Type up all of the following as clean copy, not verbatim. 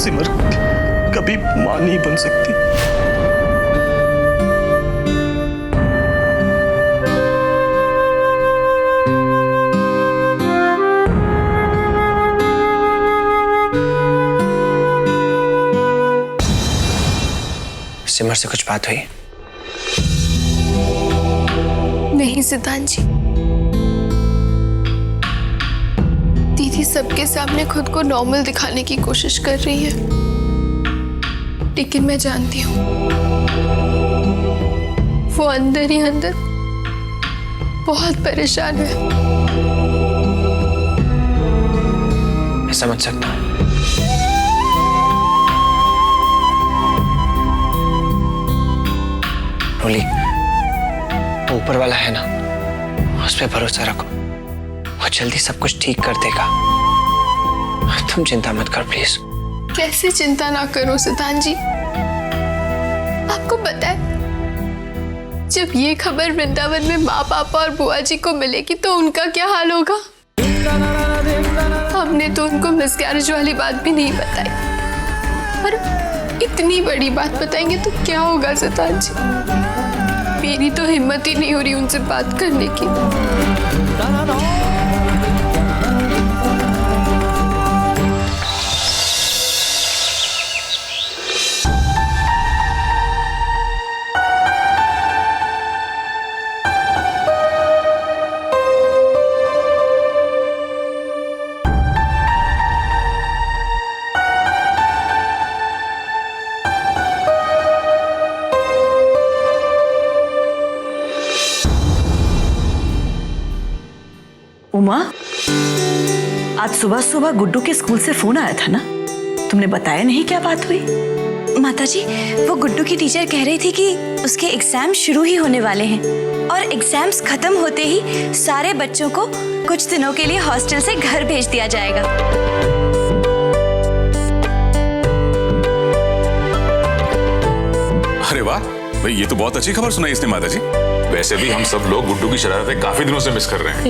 सिमर कभी मां नहीं बन सकती। सिमर से कुछ बात हुई? नहीं सिद्धांत जी, दीदी सबके सामने खुद को नॉर्मल दिखाने की कोशिश कर रही है, लेकिन मैं जानती हूँ वो अंदर ही अंदर बहुत परेशान है। मैं समझ सकता हूँ। रोली, ऊपर वाला है ना, उस पे भरोसा रखो, वो जल्दी सब कुछ ठीक कर देगा। तुम चिंता मत कर प्लीज। कैसे चिंता ना करो सिद्धांत जी, आपको पता है जब ये खबर वृंदावन में माँ पापा और बुआ जी को मिलेगी तो उनका क्या हाल होगा। हमने तो उनको मिसकैरेज वाली बात भी नहीं बताई, पर इतनी बड़ी बात बताएंगे तो क्या होगा सिद्धांत जी। मेरी तो हिम्मत ही नहीं हो रही उनसे बात करने की। उमा, आज सुबह सुबह गुड्डू के स्कूल से फोन आया था ना, तुमने बताया नहीं क्या बात हुई? माताजी, वो गुड्डू की टीचर कह रही थी कि उसके एग्जाम शुरू ही होने वाले हैं और एग्जाम्स खत्म होते ही सारे बच्चों को कुछ दिनों के लिए हॉस्टल से घर भेज दिया जाएगा। अरे वाह भाई, ये तो बहुत अच्छी खबर सुनाई इसने माताजी। वैसे भी हम सब लोग गुड्डू की शरारतें काफी दिनों से मिस कर रहे हैं।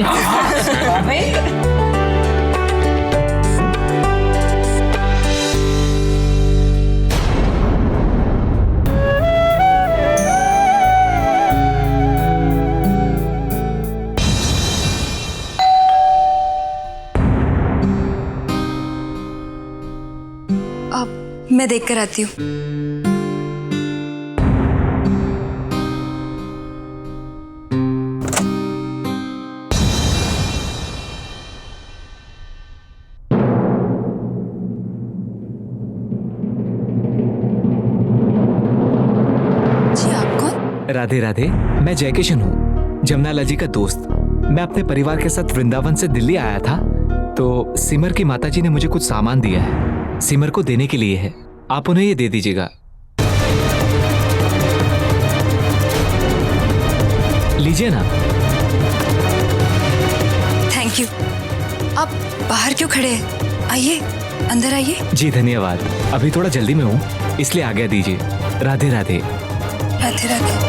अब मैं देख कर आती हूँ। राधे राधे, मैं जय किशन हूँ, जमुनाला जी का दोस्त। मैं अपने परिवार के साथ वृंदावन से दिल्ली आया था, तो सिमर की माताजी ने मुझे कुछ सामान दिया है, सिमर को देने के लिए है। आप उन्हें ये दे दीजिएगा। लीजिए ना। Thank you. आप बाहर क्यों खड़े हैं? आइए, अंदर आइए। जी धन्यवाद, अभी थोड़ा जल्दी में हूँ इसलिए आज्ञा दीजिए। राधे राधे। राधे राधे।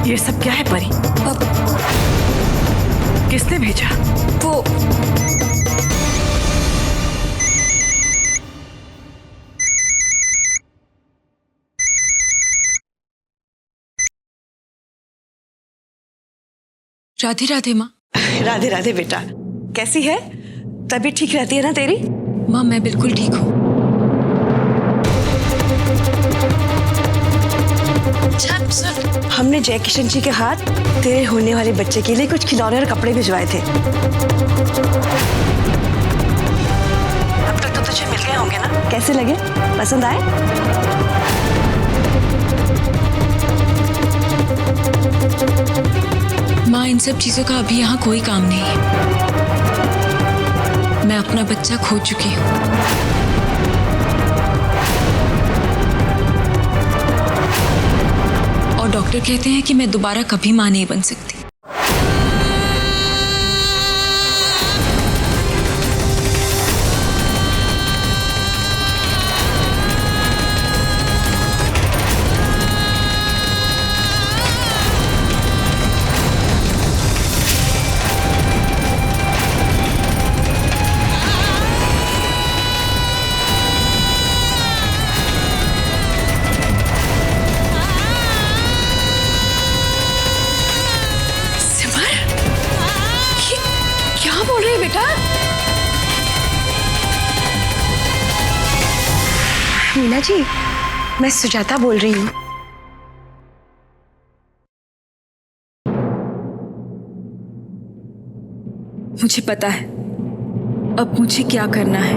ये सब क्या है परी? किसने भेजा? वो राधे राधे माँ। राधे राधे बेटा, कैसी है? तबीयत ठीक रहती है ना तेरी? माँ मैं बिल्कुल ठीक हूँ। हमने जय किशन जी के हाथ तेरे होने वाले बच्चे के लिए कुछ खिलौने और कपड़े भिजवाए थे। अब तक तो तुझे मिल गए होंगे ना? कैसे लगे? पसंद आए? माँ, इन सब चीजों का अभी यहाँ कोई काम नहीं है। मैं अपना बच्चा खो चुकी हूँ। और डॉक्टर कहते हैं कि मैं दोबारा कभी माँ नहीं बन सकती। मीना जी, मैं सुजाता बोल रही हूँ। मुझे पता है अब मुझे क्या करना है।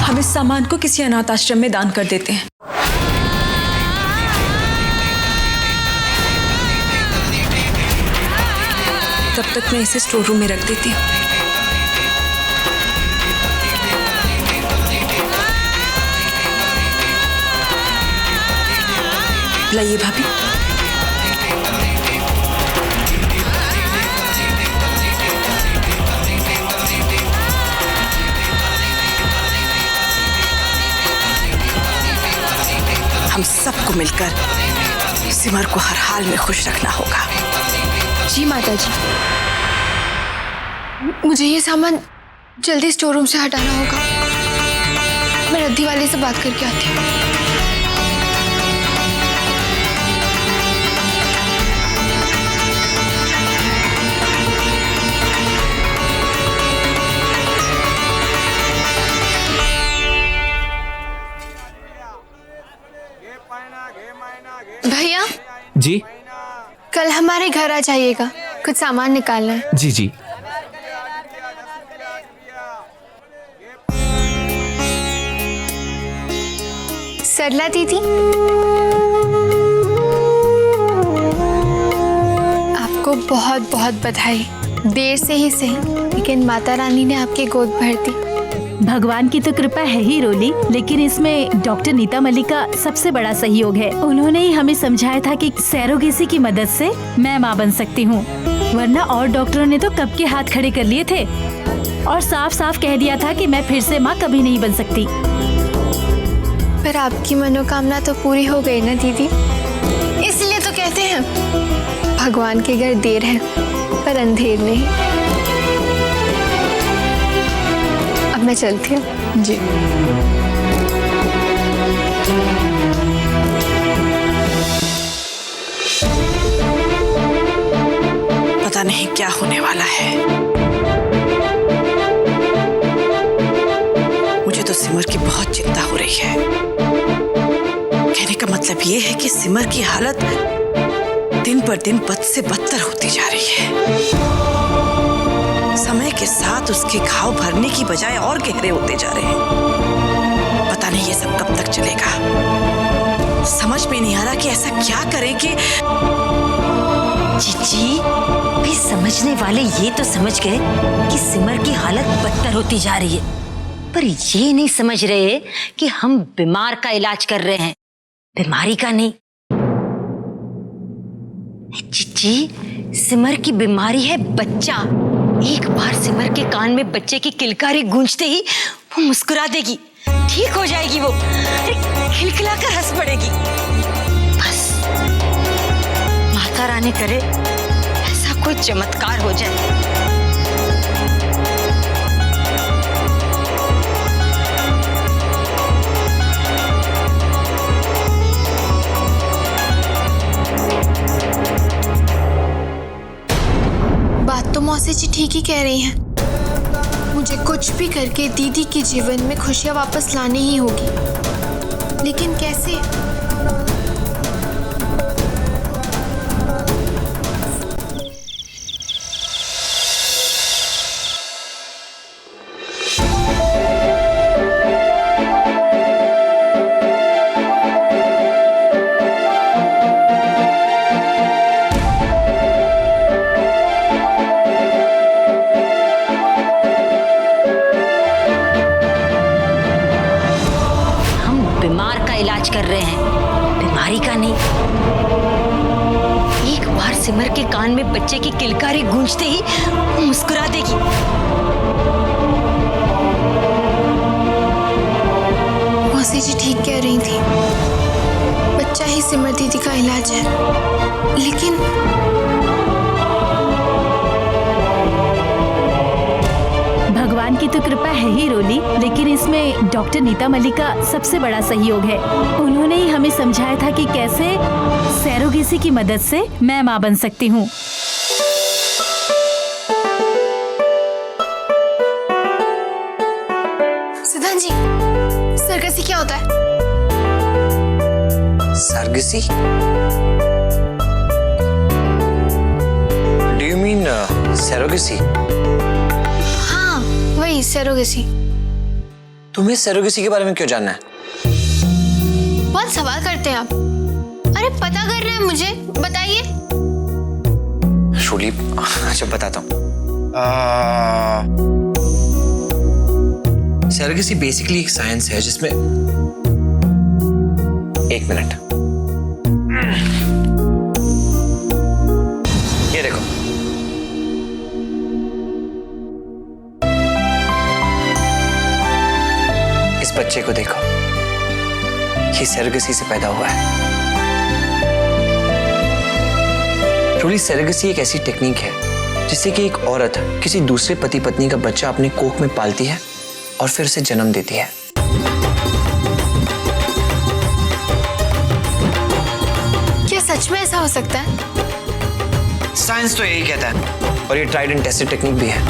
हम इस सामान को किसी अनाथ आश्रम में दान कर देते हैं। तब तक मैं इसे स्टोर रूम में रख देती हूँ। लाइए भाभी। हम सबको मिलकर सिमर को हर हाल में खुश रखना होगा। जी माता जी, मुझे ये सामान जल्दी स्टोर रूम से हटाना होगा। मैं रद्दी वाले से बात करके आती हूँ। भैया जी कल हमारे घर आ जाइएगा, कुछ सामान निकालना है। जी जी। सरला दीदी, आपको बहुत बहुत बधाई। देर से ही सही, लेकिन माता रानी ने आपकी गोद भर दी। भगवान की तो कृपा है ही रोली, लेकिन इसमें डॉक्टर नीता मलिक का सबसे बड़ा सहयोग है। उन्होंने ही हमें समझाया था कि सैरोगेसी की मदद से मैं माँ बन सकती हूँ, वरना और डॉक्टरों ने तो कब के हाथ खड़े कर लिए थे और साफ साफ कह दिया था कि मैं फिर से माँ कभी नहीं बन सकती। पर आपकी मनोकामना तो पूरी हो गई ना दीदी, इसलिए तो कहते हैं भगवान के घर देर है पर अंधेर नहीं। अब मैं चलती हूँ। जी। पता नहीं क्या होने वाला है। मुझे तो सिमर की बहुत चिंता हो रही है। कहने का मतलब ये है कि सिमर की हालत दिन पर दिन बद से बदतर होती जा रही है। समय के साथ उसके घाव भरने की बजाय और गहरे होते जा रहे हैं। पता नहीं ये सब कब तक चलेगा। समझ में नहीं आ रहा कि ऐसा क्या करें कि जीजी भी समझने वाले ये तो समझ गए कि सिमर की हालत बदतर होती जा रही है, पर ये नहीं समझ रहे कि हम बीमार का इलाज कर रहे हैं, बीमारी का नहीं। जीजी, सिमर की बीमारी है बच्चा। एक बार सिमर के कान में बच्चे की किलकारी गूंजते ही वो मुस्कुरा देगी, ठीक हो जाएगी। वो खिलखिलाकर हंस पड़ेगी। बस माता रानी करे ऐसा कोई चमत्कार हो जाए। बात तो मौसी जी ठीक ही कह रही हैं। मुझे कुछ भी करके दीदी के जीवन में खुशियां वापस लानी ही होगी, लेकिन कैसे? इलाज कर रहे हैं, बीमारी का नहीं। एक बार सिमर के कान में बच्चे की किलकारी गूंजते ही वो मुस्कुरा देगी। मौसी जी ठीक कह रही थी, बच्चा ही सिमर दीदी का इलाज है। लेकिन भगवान की तो कृपा है ही रोली, लेकिन इसमें डॉक्टर नीता मलिक का सबसे बड़ा सहयोग है। उन्होंने ही हमें समझाया था कि कैसे सैरोगेसी की मदद से मैं मां बन सकती हूँ। सिद्धांत जी, सरगसी क्या होता है? Surrogacy? Do you mean surrogacy? वही सैरोगेसी। तुम्हें सैरोगेसी के बारे में क्यों जानना है? बहुत सवाल करते हैं आप। अरे पता कर रहे हैं मुझे, बताइए। रोली, अच्छा बताता हूँ। सैरोगेसी बेसिकली एक साइंस है जिसमें, एक मिनट, ये देखो, इस बच्चे को देखो, ये सैरोगेसी से पैदा हुआ है। रोली, सैरोगेसी एक ऐसी टेक्निक है जिससे कि एक औरत किसी दूसरे पति पत्नी का बच्चा अपने कोख में पालती है और फिर उसे जन्म देती है। क्या सच में ऐसा हो सकता है? साइंस तो यही कहता है, और ये ट्राइड एंड टेस्टेड टेक्निक भी है।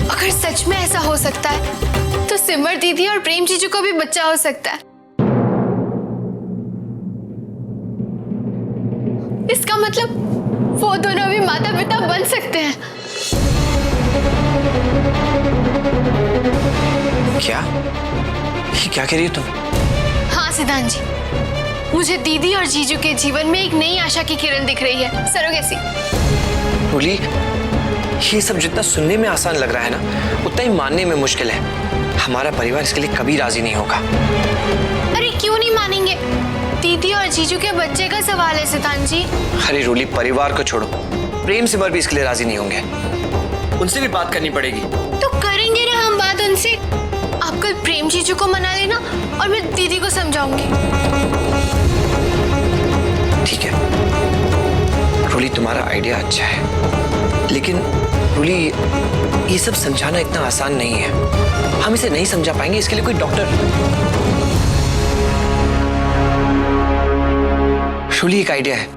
अगर सच में ऐसा हो सकता है तो सिमर दीदी और प्रेम जीजू को भी बच्चा हो सकता है। इसका मतलब वो दोनों भी माता पिता बन सकते हैं। क्या? ये क्या कह रही हो तुम? हाँ सिद्धांत जी, मुझे दीदी और जीजू के जीवन में एक नई आशा की किरण दिख रही है। सरोगेसी। रोली, ये सब जितना सुनने में आसान लग रहा है ना, उतना ही मानने में मुश्किल है। हमारा परिवार इसके लिए कभी राजी नहीं होगा। अरे क्यों नहीं मानेंगे? दीदी और जीजू के बच्चे का सवाल है सिद्धांत जी। अरे रोली, परिवार को छोड़ो, प्रेम सिमर भी इसके लिए राजी नहीं होंगे। उनसे भी बात करनी पड़ेगी। तो करेंगे ना हम बात उनसे। आप कल प्रेम जीजू को मना लेना और मैं दीदी को समझाऊंगी। ठीक है रोली, तुम्हारा आइडिया अच्छा है, लेकिन रोली, ये सब समझाना इतना आसान नहीं है। हम इसे नहीं समझा पाएंगे, इसके लिए कोई डॉक्टर। रोली, एक आइडिया है,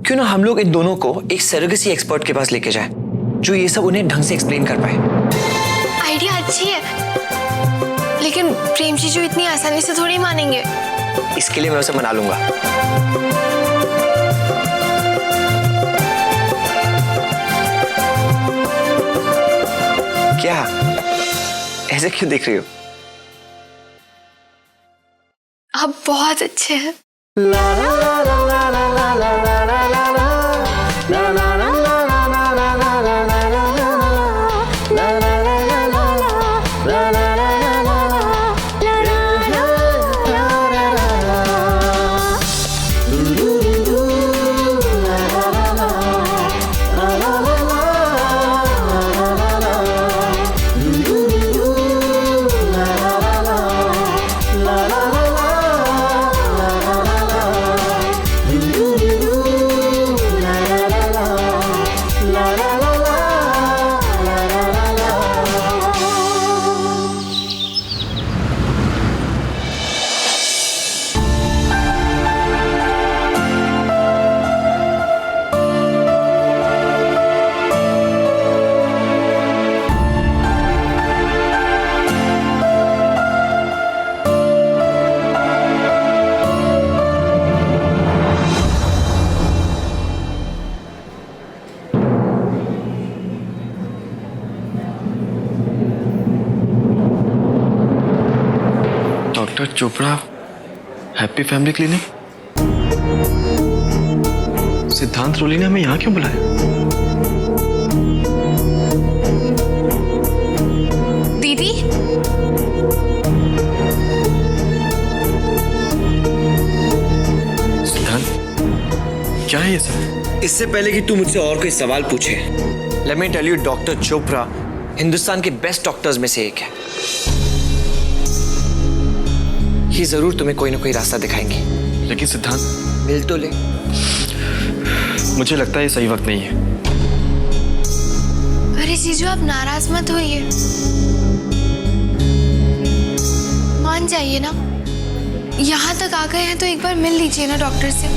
क्यों ना हम लोग इन दोनों को एक सरोगेसी एक्सपर्ट के पास लेके जाएं, जो ये सब उन्हें ढंग से एक्सप्लेन कर पाए। आइडिया अच्छी है, लेकिन प्रेम जीजू इतनी आसानी से थोड़ी मानेंगे। इसके लिए मैं उसे मना लूंगा। क्या ऐसे क्यों देख रही हो? आप बहुत अच्छे हैं। Doctor Chopra, happy family clinic. सिद्धांत रोली ने हमें यहाँ क्यों बुलाया? दीदी, सिद्धांत, क्या है ये सब? इससे पहले कि तू मुझसे और कोई सवाल पूछे, let me tell you, doctor Chopra Hindustan के बेस्ट डॉक्टर्स में से एक है। ये जरूर तुम्हें कोई ना कोई रास्ता दिखाएंगे। लेकिन सिद्धांत, मिल तो ले। मुझे लगता है ये सही वक्त नहीं है। अरे जीजू, आप नाराज मत होइए, मान जाइए ना। यहाँ तक आ गए हैं तो एक बार मिल लीजिए ना डॉक्टर से।